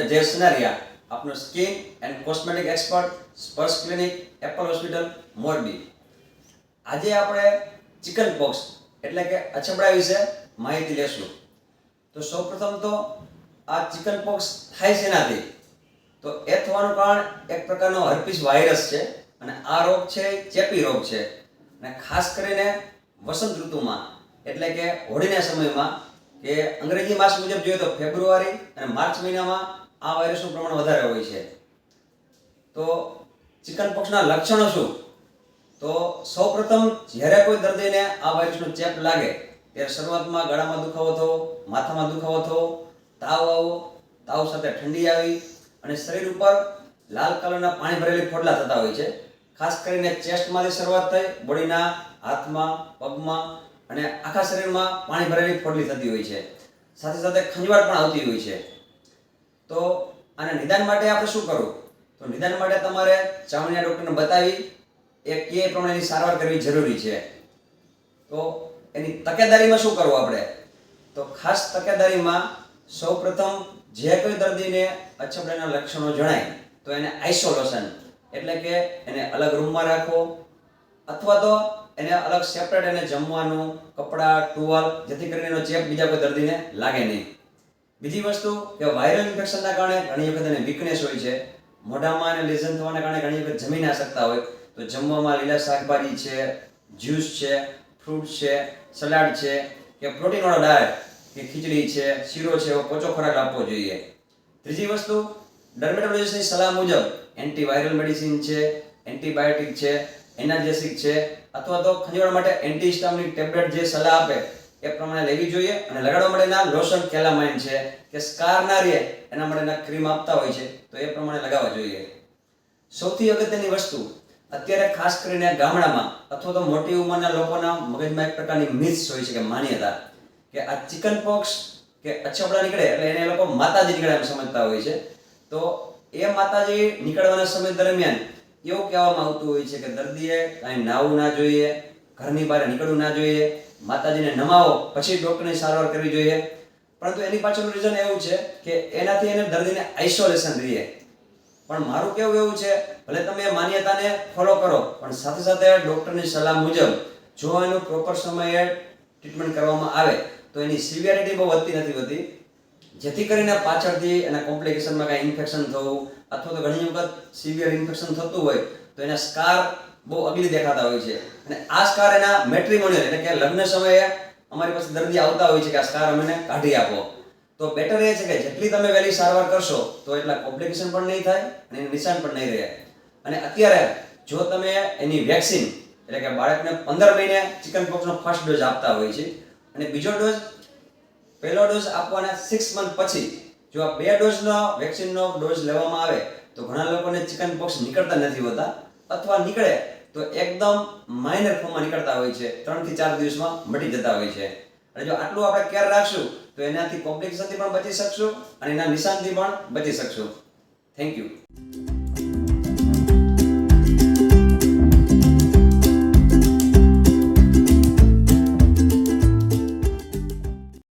જય સનારિયા, આપનો skin and cosmetic expert, સ્પર્શ ક્લિનિક, એપલ હોસ્પિટલ, મોરબી. આજે આપણે ચિકન પોક્સ એટલે કે અછબડા વિશે માહિતી લેશું. તો સૌપ્રથમ તો આ ચિકન પોક્સ થાય છે એનાથી, તો એ થવાનું કારણ એક પ્રકારનો હર્પીસ વાયરસ છે અને આ રોગ છે ચેપી રોગ છે અને ખાસ કરીને વસંત ઋતુમાં એટલે કે હોળીના સમયમાં કે અંગ્રેજી માસ મુજબ જોઈએ તો ફેબ્રુઆરી અને માર્ચ મહિનામાં આ વાયરસનું પ્રમાણ વધારે હોય છે. તો ચિકન પોક્સના લક્ષણો શું? તો સૌપ્રથમ જ્યારે કોઈ દર્દીને આ વાયરસનો ચેપ લાગે ત્યારે શરૂઆતમાં ગળામાં દુખાવો થવો, માથામાં દુખાવો થવો, તાવ આવવો, તાવ સાથે ઠંડી આવી અને શરીર ઉપર લાલ કલરના પાણી ભરેલી ફોડલા થતા હોય છે. ખાસ કરીને ચેસ્ટમાંથી શરૂઆત થઈ બોડીના હાથમાં, પગમાં અને આખા શરીરમાં પાણી ભરેલી ફોડલી થતી હોય છે. સાથે સાથે ખંજવાળ પણ આવતી હોય છે. તો આના નિદાન માટે આપણે શું કરવું? તો નિદાન માટે તમારે ચામડીના ડૉક્ટરને બતાવી એ કે પ્રમાણેની સારવાર કરવી જરૂરી છે. તો એની તકેદારીમાં શું કરવું આપણે? તો ખાસ તકેદારીમાં સૌપ્રથમ જે કોઈ દર્દીને અછબડાના લક્ષણો જણાય તો એને આઇસોલેશન એટલે કે એને અલગ રૂમમાં રાખવો અથવા તો એને અલગ સેપરેટ એને જમવાનું, કપડાં, ટુવાલ, જેથી કરીને એનો ચેપ બીજા કોઈ દર્દીને લાગે નહીં. બીજી વસ્તુ કે વાયરલ ઇન્ફેક્શનના કારણે ઘણી વખત એને વીકનેસ હોય છે, મોઢામાં અને લેઝન થવાના કારણે ઘણી વખત જમી ના શકતા હોય, તો જમવામાં લીલા શાકભાજી છે, જ્યુસ છે, ફ્રૂટ છે, સલાડ છે કે પ્રોટીનવાળો ડાયટ કે ખીચડી છે, શીરો છે એવો પોચો ખોરાક આપવો જોઈએ. ત્રીજી વસ્તુ, ડર્મેટોલોજિસ્ટની સલાહ મુજબ એન્ટીવાયરલ મેડિસિન છે, એન્ટીબાયોટિક છે, એનાલ્જેસિક છે અથવા તો ખંજવાળ માટે એન્ટીહિસ્ટામિનિક ટેબ્લેટ જે સલાહ આપે એ પ્રમાણે લેવી જોઈએ. અને લગાડવા માટેના લોશન કેલામાઇન છે કે સ્કાર ના રહે એના માટેના ક્રીમ આપતા હોય છે તો એ પ્રમાણે લગાવવા જોઈએ. સૌથી અગત્યની વસ્તુ, અત્યારે ખાસ કરીને ગામડામાં અથવા તો મોટી ઉંમરના લોકોના મગજમાં એક પ્રકારની મિથ્સ હોય છે કે માન્યતા કે આ ચિકન પોક્સ કે અછબડા નીકળે એટલે એને લોકો માતાજી નીકળે એમ સમજતા હોય છે. તો એ માતાજી નીકળવાના સમય દરમિયાન એવું કહેવામાં આવતું હોય છે કે દર્દીએ કાંઈ નાવું ના જોઈએ, ઘરની બહાર નીકળવું ના જોઈએ, માતાજીને નમાવો પછી ડૉક્ટરની સારવાર કરવી જોઈએ. પરંતુ એની પાછળનું રીઝન એવું છે કે એનાથી એને દર્દીને આઇસોલેશન રહે. પણ મારું કેવું એવું છે, ભલે તમે માન્યતાને ફોલો કરો પણ સાથે સાથે ડૉક્ટરની સલાહ મુજબ જો એનું પ્રોપર સમયે ટ્રીટમેન્ટ કરવામાં આવે તો એની સિવિયરિટી બહુ વધતી નથી હોતી, જેથી કરીને પાછળથી એના કોમ્પ્લિકેશનમાં કાંઈ ઇન્ફેક્શન થવું અથવા તો ઘણી વખત સિવિયર ઇન્ફેક્શન થતું હોય તો એના સ્કાર બહુ અગલી દેખાતા હોય છે. અને આ સ્કાર એના મેટ્રિમોનિયલ એટલે કે લગ્ન સમયે અમારી પાસે દર્દી આવતા હોય છે કે આ સ્કાર અમને કાઢી આપો. તો બેટર એ છે કે જેટલી તમે વહેલી સારવાર કરશો તો એટલા કોમ્પ્લિકેશન પણ નહીં થાય અને એનું નિશાન પણ નહીં રહે. અને અત્યારે જો તમે એની વેક્સિન એટલે કે બાળકને 15 મહિને ચિકન પોક્સનો ફર્સ્ટ ડોઝ આપતા હોય છે અને બીજો ડોઝ પહેલો ડોઝ આપવાના 6 મંથ પછી જો આ 2 ડોઝનો વેક્સિનનો ડોઝ લેવામાં આવે તો ઘણા લોકોને ચિકન પોક્સ નીકળતા નથી હોતા અથવા નીકળે તો એકદમ માઇનર ફોર્મમાં નીકળતા હોય છે, 3 થી 4 દિવસમાં મટી જતા હોય છે. અને જો આટલું આપણે કેર રાખશું તો એનાથી કોમ્પ્લિકેશનથી પણ બચી શકશું અને એના નિશાનથી પણ બચી શકશું. Thank you.